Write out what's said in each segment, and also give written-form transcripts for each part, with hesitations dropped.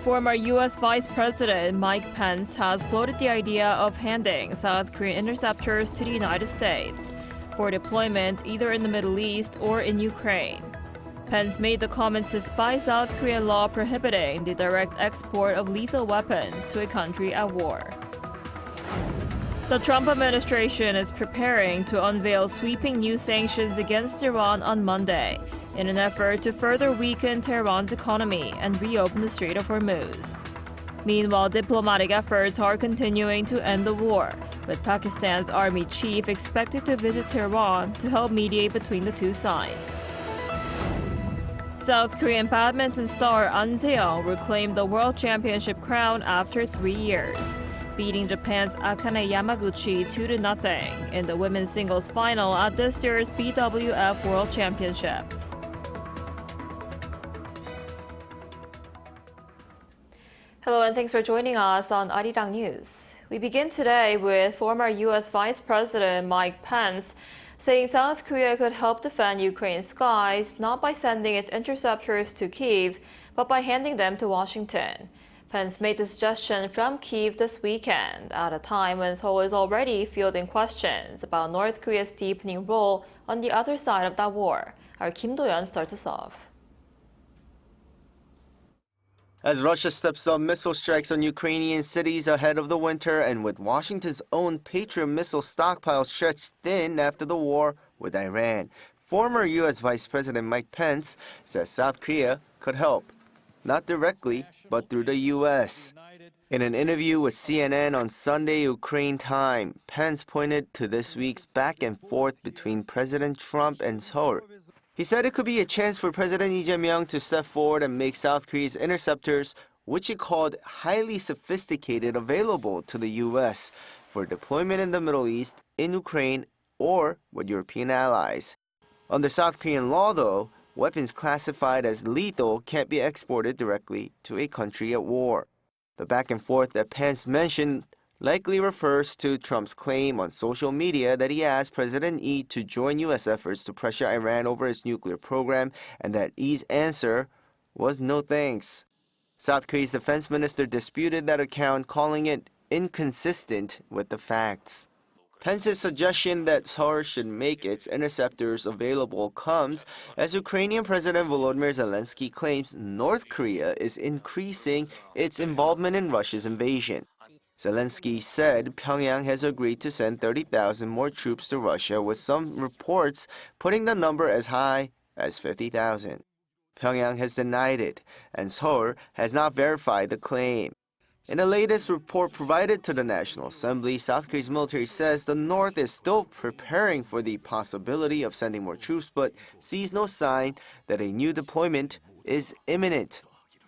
Former U.S. Vice President Mike Pence has floated the idea of handing South Korean interceptors to the United States for deployment either in the Middle East or in Ukraine. Pence made the comments despite South Korean law prohibiting the direct export of lethal weapons to a country at war. The Trump administration is preparing to unveil sweeping new sanctions against Iran on Monday in an effort to further weaken Tehran's economy and reopen the Strait of Hormuz. Meanwhile, diplomatic efforts are continuing to end the war, with Pakistan's army chief expected to visit Tehran to help mediate between the two sides. South Korean badminton star Ahn Se-young reclaimed the World Championship crown after 3 years, beating Japan's Akane Yamaguchi 2-0 in the women's singles final at this year's BWF World Championships. Hello and thanks for joining us on Arirang News. We begin today with former U.S. Vice President Mike Pence saying South Korea could help defend Ukraine's skies not by sending its interceptors to Kyiv, but by handing them to Washington. Pence made the suggestion from Kyiv this weekend at a time when Seoul is already fielding questions about North Korea's deepening role on the other side of that war. Our Kim Do-yeon starts us off. As Russia steps up missile strikes on Ukrainian cities ahead of the winter and with Washington's own Patriot missile stockpile stretched thin after the war with Iran, former U.S. Vice President Mike Pence says South Korea could help, not directly, but through the U.S. In an interview with CNN on Sunday Ukraine time, Pence pointed to this week's back and forth between President Trump and Seoul. He said it could be a chance for President Lee Jae-myung to step forward and make South Korea's interceptors, which he called highly sophisticated, available to the U.S. for deployment in the Middle East, in Ukraine, or with European allies. Under South Korean law, though, weapons classified as lethal can't be exported directly to a country at war. The back and forth that Pence mentioned likely refers to Trump's claim on social media that he asked President Lee to join U.S. efforts to pressure Iran over its nuclear program, and that Lee's answer was no thanks. South Korea's defense minister disputed that account, calling it inconsistent with the facts. Pence's suggestion that Seoul should make its interceptors available comes as Ukrainian President Volodymyr Zelensky claims North Korea is increasing its involvement in Russia's invasion. Zelensky said Pyongyang has agreed to send 30,000 more troops to Russia, with some reports putting the number as high as 50,000. Pyongyang has denied it, and Seoul has not verified the claim. In the latest report provided to the National Assembly, South Korea's military says the North is still preparing for the possibility of sending more troops, but sees no sign that a new deployment is imminent.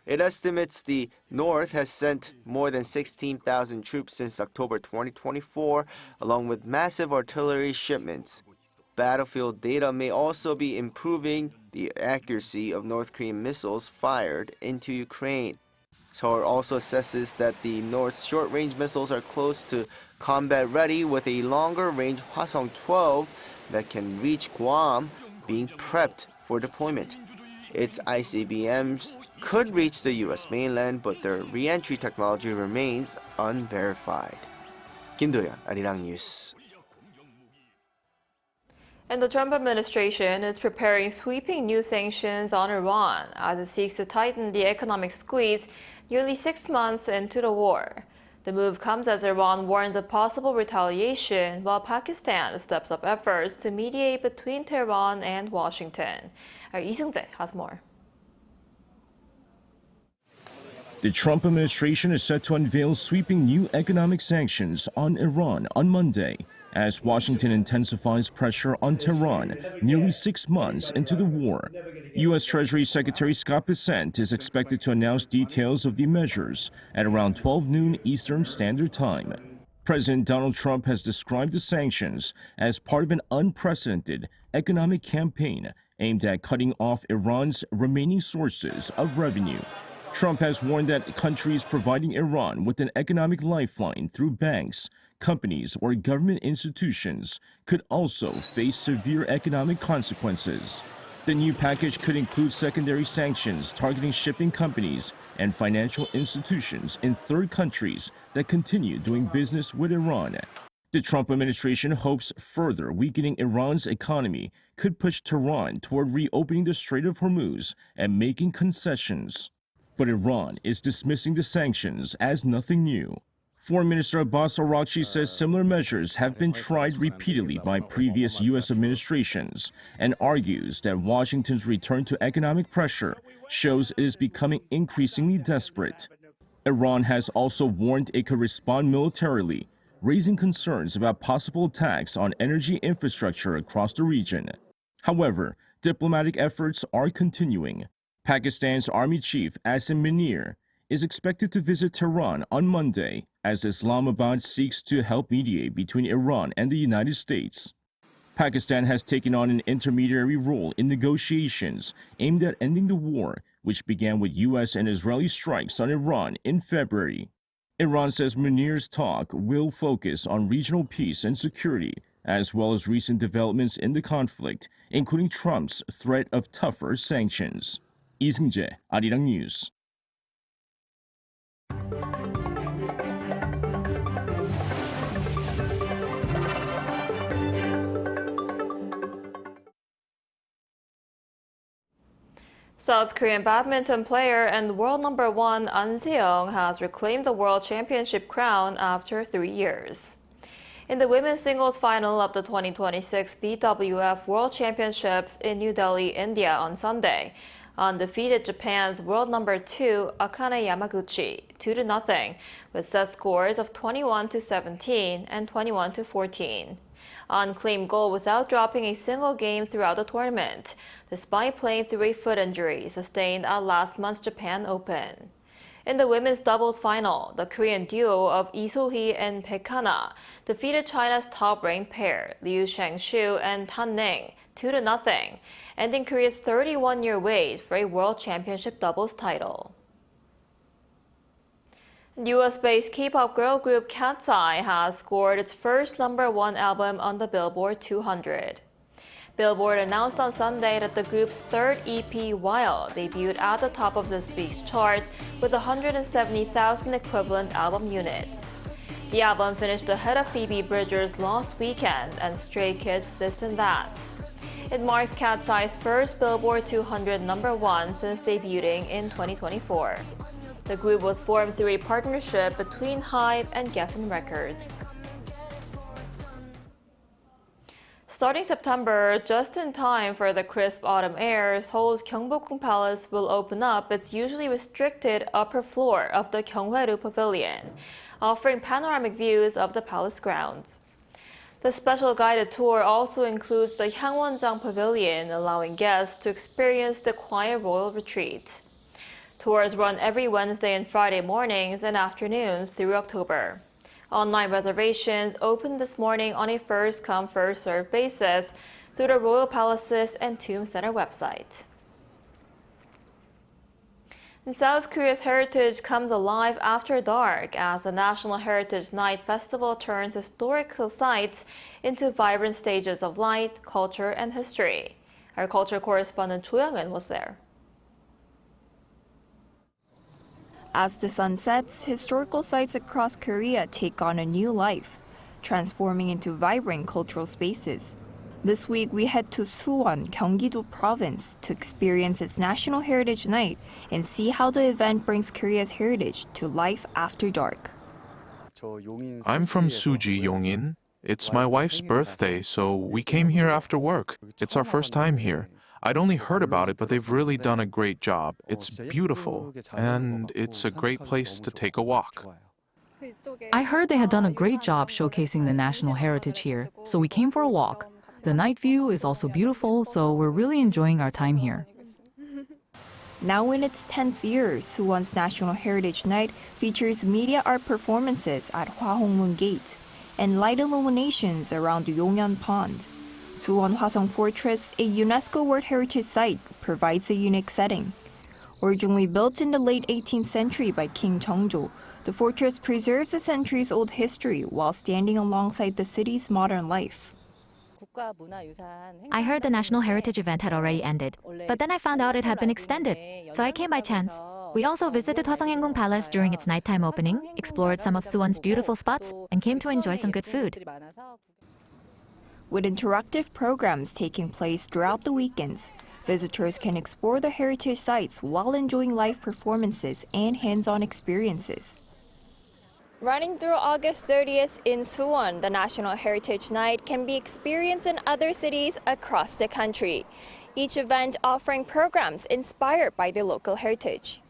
It estimates the North has sent more than 16,000 troops since October 2024, along with massive artillery shipments. Battlefield data may also be improving the accuracy of North Korean missiles fired into Ukraine. Seoul also assesses that the North's short-range missiles are close to combat-ready, with a longer-range Hwasong-12 that can reach Guam being prepped for deployment. Its ICBMs could reach the U.S. mainland, but their re-entry technology remains unverified. Kim Do-yeon, Arirang News. And the Trump administration is preparing sweeping new sanctions on Iran as it seeks to tighten the economic squeeze nearly 6 months into the war. The move comes as Iran warns of possible retaliation, while Pakistan steps up efforts to mediate between Tehran and Washington. Our Lee Seung-jae has more. The Trump administration is set to unveil sweeping new economic sanctions on Iran on Monday, as Washington intensifies pressure on Tehran nearly 6 months into the war. U.S. Treasury Secretary Scott Bessent is expected to announce details of the measures at around 12 noon Eastern Standard Time. President Donald Trump has described the sanctions as part of an unprecedented economic campaign aimed at cutting off Iran's remaining sources of revenue. Trump has warned that countries providing Iran with an economic lifeline through banks, companies, or government institutions could also face severe economic consequences. The new package could include secondary sanctions targeting shipping companies and financial institutions in third countries that continue doing business with Iran. The Trump administration hopes further weakening Iran's economy could push Tehran toward reopening the Strait of Hormuz and making concessions. But Iran is dismissing the sanctions as nothing new. Foreign Minister Abbas Araghchi says similar measures have been tried repeatedly by previous U.S. administrations and argues that Washington's return to economic pressure shows it is becoming increasingly desperate. Iran has also warned it could respond militarily, raising concerns about possible attacks on energy infrastructure across the region. However, diplomatic efforts are continuing. Pakistan's Army Chief Asim Munir is expected to visit Tehran on Monday as Islamabad seeks to help mediate between Iran and the United States. Pakistan has taken on an intermediary role in negotiations aimed at ending the war, which began with U.S. and Israeli strikes on Iran in February. Iran says Munir's talk will focus on regional peace and security, as well as recent developments in the conflict, including Trump's threat of tougher sanctions. Lee Seung-jae, Arirang News. South Korean badminton player and world number 1 Ahn Se-young has reclaimed the world championship crown after 3 years. In the women's singles final of the 2026 BWF World Championships in New Delhi, India on Sunday, Ahn defeated Japan's world number 2 Akane Yamaguchi 2-0 with set scores of 21-17 and 21-14. Ahn claimed gold without dropping a single game throughout the tournament, despite playing through a foot injury sustained at last month's Japan Open. In the women's doubles final, the Korean duo of Lee So-hee and Baek Hana defeated China's top-ranked pair, Liu Shang-shu and Tan Ning, 2-0, ending Korea's 31-year wait for a World Championship doubles title. US-based K-pop girl group Katseye has scored its first #1 album on the Billboard 200. Billboard announced on Sunday that the group's third EP, Wild, debuted at the top of this week's chart with 170,000 equivalent album units. The album finished ahead of Phoebe Bridgers' Lost Weekend and Stray Kids' This and That. It marks Katseye's first Billboard 200 #1 since debuting in 2024. The group was formed through a partnership between HYBE and Geffen Records. Starting September, just in time for the crisp autumn air, Seoul's Gyeongbokgung Palace will open up its usually restricted upper floor of the Gyeonghwaeru Pavilion, offering panoramic views of the palace grounds. The special guided tour also includes the Hangwonjang Pavilion, allowing guests to experience the quiet royal retreat. Tours run every Wednesday and Friday mornings and afternoons through October. Online reservations opened this morning on a first-come, first-served basis through the Royal Palaces and Tomb Center website. And South Korea's heritage comes alive after dark as the National Heritage Night Festival turns historical sites into vibrant stages of light, culture, and history. Our culture correspondent Cho Young-eun was there. As the sun sets, historical sites across Korea take on a new life, transforming into vibrant cultural spaces. This week, we head to Suwon, Gyeonggi-do Province to experience its National Heritage Night and see how the event brings Korea's heritage to life after dark. I'm from Suji, Yongin. It's my wife's birthday, so we came here after work. It's our first time here. I'd only heard about it, but they've really done a great job. It's beautiful, and it's a great place to take a walk. I heard they had done a great job showcasing the national heritage here, so we came for a walk. The night view is also beautiful, so we're really enjoying our time here. Now in its 10th year, Suwon's National Heritage Night features media art performances at Hwahongmun Gate and light illuminations around the Yongyeon Pond. Suwon Hwasong Fortress, a UNESCO World Heritage Site, provides a unique setting. Originally built in the late 18th century by King Jeongjo, the fortress preserves a centuries-old history while standing alongside the city's modern life. I heard the National Heritage event had already ended, but then I found out it had been extended, so I came by chance. We also visited Gyeongbokgung Palace during its nighttime opening, explored some of Suwon's beautiful spots, and came to enjoy some good food. With interactive programs taking place throughout the weekends, visitors can explore the heritage sites while enjoying live performances and hands-on experiences. Running through August 30th in Suwon, the National Heritage Night can be experienced in other cities across the country, each event offering programs inspired by the local heritage.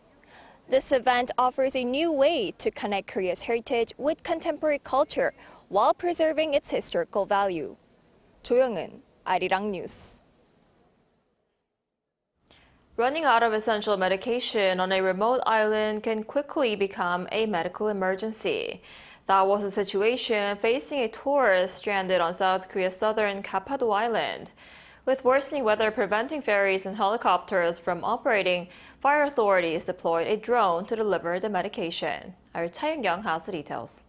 This event offers a new way to connect Korea's heritage with contemporary culture while preserving its historical value. 조영은, Arirang News. Running out of essential medication on a remote island can quickly become a medical emergency. That was the situation facing a tourist stranded on South Korea's southern Katseye Island. With worsening weather preventing ferries and helicopters from operating, fire authorities deployed a drone to deliver the medication. Our Tae-young has the details.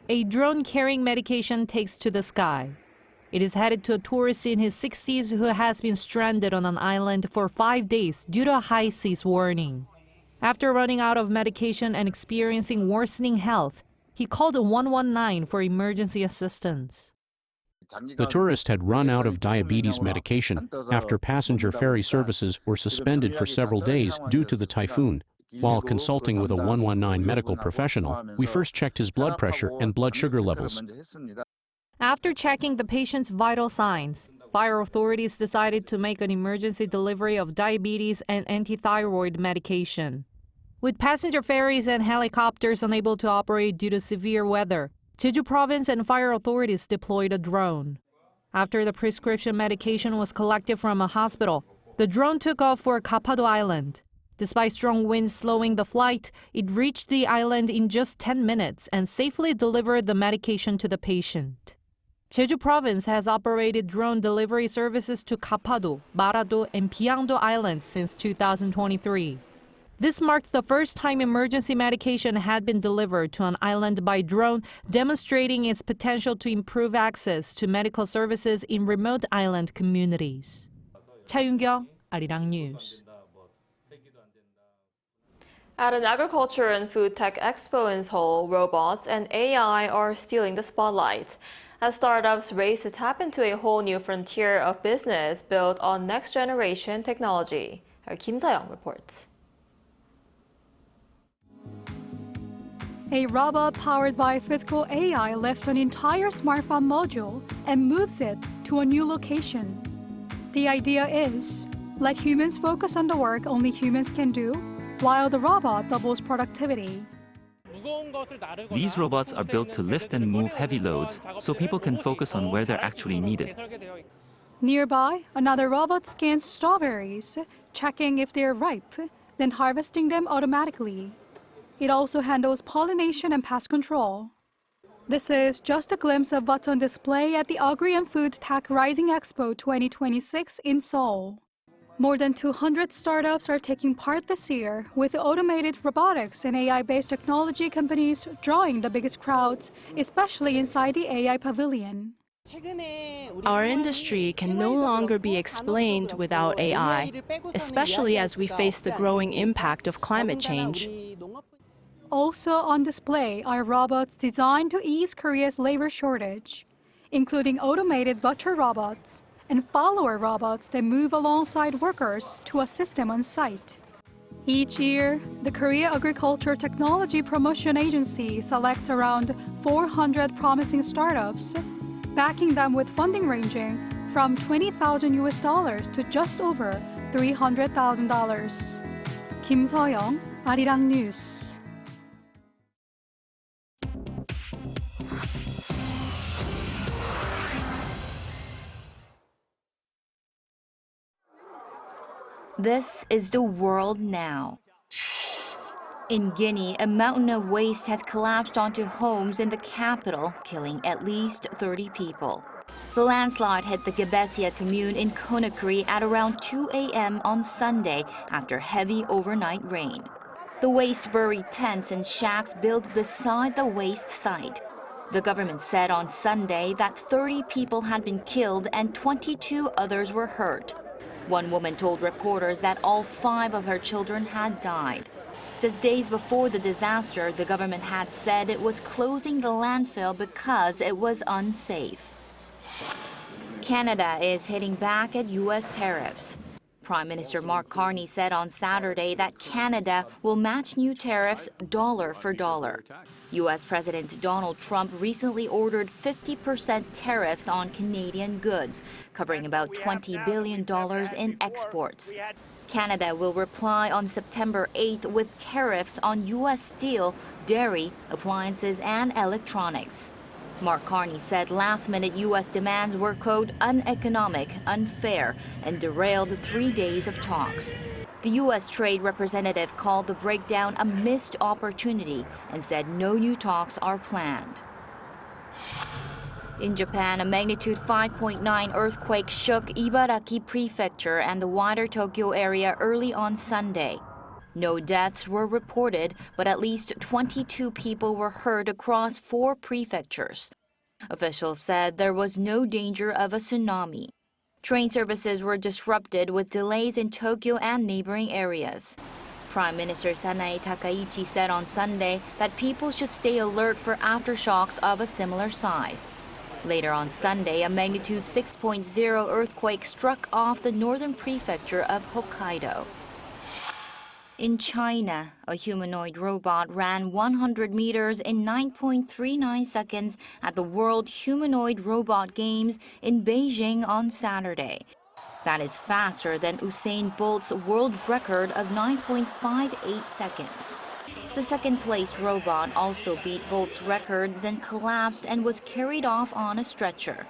A drone carrying medication takes to the sky. It is headed to a tourist in his 60s who has been stranded on an island for 5 days due to a high seas warning. After running out of medication and experiencing worsening health, he called 119 for emergency assistance. The tourist had run out of diabetes medication after passenger ferry services were suspended for several days due to the typhoon. While consulting with a 119 medical professional, we first checked his blood pressure and blood sugar levels. After checking the patient's vital signs, fire authorities decided to make an emergency delivery of diabetes and anti-thyroid medication. With passenger ferries and helicopters unable to operate due to severe weather, Jeju Province and fire authorities deployed a drone. After the prescription medication was collected from a hospital, the drone took off for Katseye Island. Despite strong winds slowing the flight, it reached the island in just 10 minutes and safely delivered the medication to the patient. Jeju Province has operated drone delivery services to Gapado, Marado, and Pyangdo Islands since 2023. This marked the first time emergency medication had been delivered to an island by drone, demonstrating its potential to improve access to medical services in remote island communities. 차윤경, Arirang News. At an agriculture and food tech expo in Seoul, robots and AI are stealing the spotlight as startups race to tap into a whole new frontier of business built on next-generation technology. Our Kim Se-young reports. A robot powered by physical AI lifts an entire smartphone module and moves it to a new location. The idea is, let humans focus on the work only humans can do, while the robot doubles productivity. These robots are built to lift and move heavy loads, so people can focus on where they're actually needed. Nearby, another robot scans strawberries, checking if they're ripe, then harvesting them automatically. It also handles pollination and pest control. This is just a glimpse of what's on display at the Agri and Food Tech Rising Expo 2026 in Seoul. More than 200 startups are taking part this year, with automated robotics and AI-based technology companies drawing the biggest crowds, especially inside the AI pavilion. Our industry can no longer be explained without AI, especially as we face the growing impact of climate change. Also on display are robots designed to ease Korea's labor shortage, including automated butcher robots and follower robots that move alongside workers to assist them on site. Each year, the Korea Agriculture Technology Promotion Agency selects around 400 promising startups, backing them with funding ranging from $20,000 to just over $300,000. Kim Se-young, Arirang News. This is the world now. In Guinea, a mountain of waste has collapsed onto homes in the capital, killing at least 30 people. The landslide hit the Gebesia commune in Conakry at around 2 a.m. on Sunday after heavy overnight rain. The waste buried tents and shacks built beside the waste site. The government said on Sunday that 30 people had been killed and 22 others were hurt. One woman told reporters that all 5 of her children had died. Just days before the disaster, the government had said it was closing the landfill because it was unsafe. Canada is hitting back at U.S. tariffs. Prime Minister Mark Carney said on Saturday that Canada will match new tariffs dollar for dollar. U.S. President Donald Trump recently ordered 50% tariffs on Canadian goods, covering about $20 billion in exports. Canada will reply on September 8th with tariffs on U.S. steel, dairy, appliances, and electronics. Mark Carney said last-minute U.S. demands were, quote, uneconomic, unfair, and derailed 3 days of talks. The U.S. trade representative called the breakdown a missed opportunity and said no new talks are planned. In Japan, a magnitude 5.9 earthquake shook Ibaraki Prefecture and the wider Tokyo area early on Sunday. No deaths were reported, but at least 22 people were hurt across 4 prefectures. Officials said there was no danger of a tsunami. Train services were disrupted with delays in Tokyo and neighboring areas. Prime Minister Sanae Takaichi said on Sunday that people should stay alert for aftershocks of a similar size. Later on Sunday, a magnitude 6.0 earthquake struck off the northern prefecture of Hokkaido. In China, a humanoid robot ran 100 meters in 9.39 seconds at the World Humanoid Robot Games in Beijing on Saturday. That is faster than Usain Bolt's world record of 9.58 seconds. The second-place robot also beat Bolt's record, then collapsed and was carried off on a stretcher.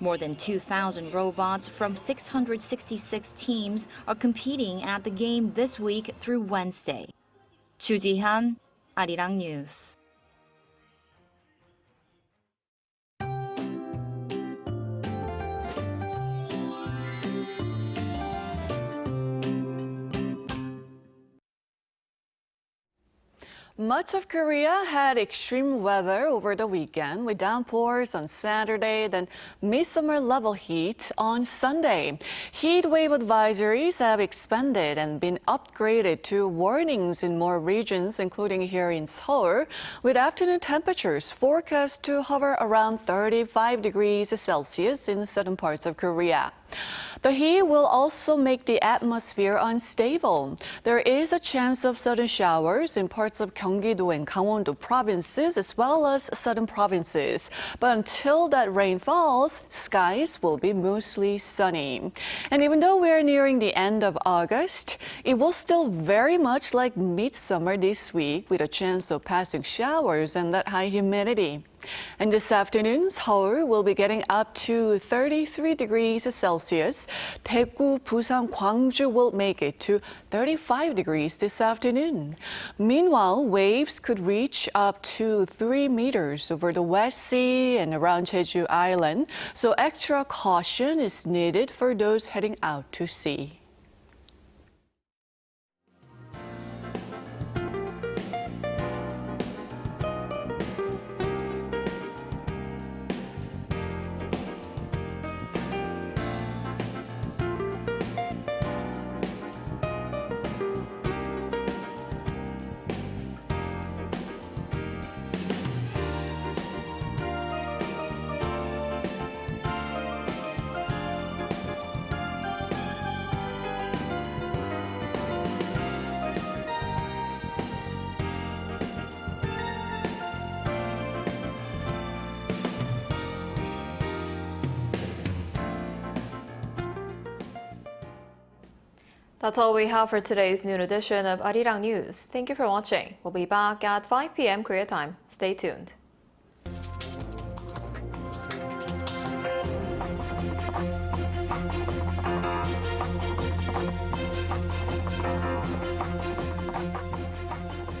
More than 2,000 robots from 666 teams are competing at the game this week through Wednesday. Chu Ji-hyun, Arirang News. Much of Korea had extreme weather over the weekend with downpours on Saturday, then midsummer level heat on Sunday. Heat wave advisories have expanded and been upgraded to warnings in more regions, including here in Seoul, with afternoon temperatures forecast to hover around 35 degrees Celsius in certain parts of Korea. The heat will also make the atmosphere unstable. There is a chance of sudden showers in parts of Gyeonggi-do and Gangwon-do provinces as well as southern provinces. But until that rain falls, skies will be mostly sunny. And even though we're nearing the end of August, it will still very much like midsummer this week with a chance of passing showers and that high humidity. And this afternoon, Seoul will be getting up to 33 degrees Celsius. Daegu, Busan, Gwangju will make it to 35 degrees this afternoon. Meanwhile, waves could reach up to 3 meters over the West Sea and around Jeju Island, so extra caution is needed for those heading out to sea. That's all we have for today's noon edition of Arirang News. Thank you for watching. We'll be back at 5 p.m. Korea time. Stay tuned.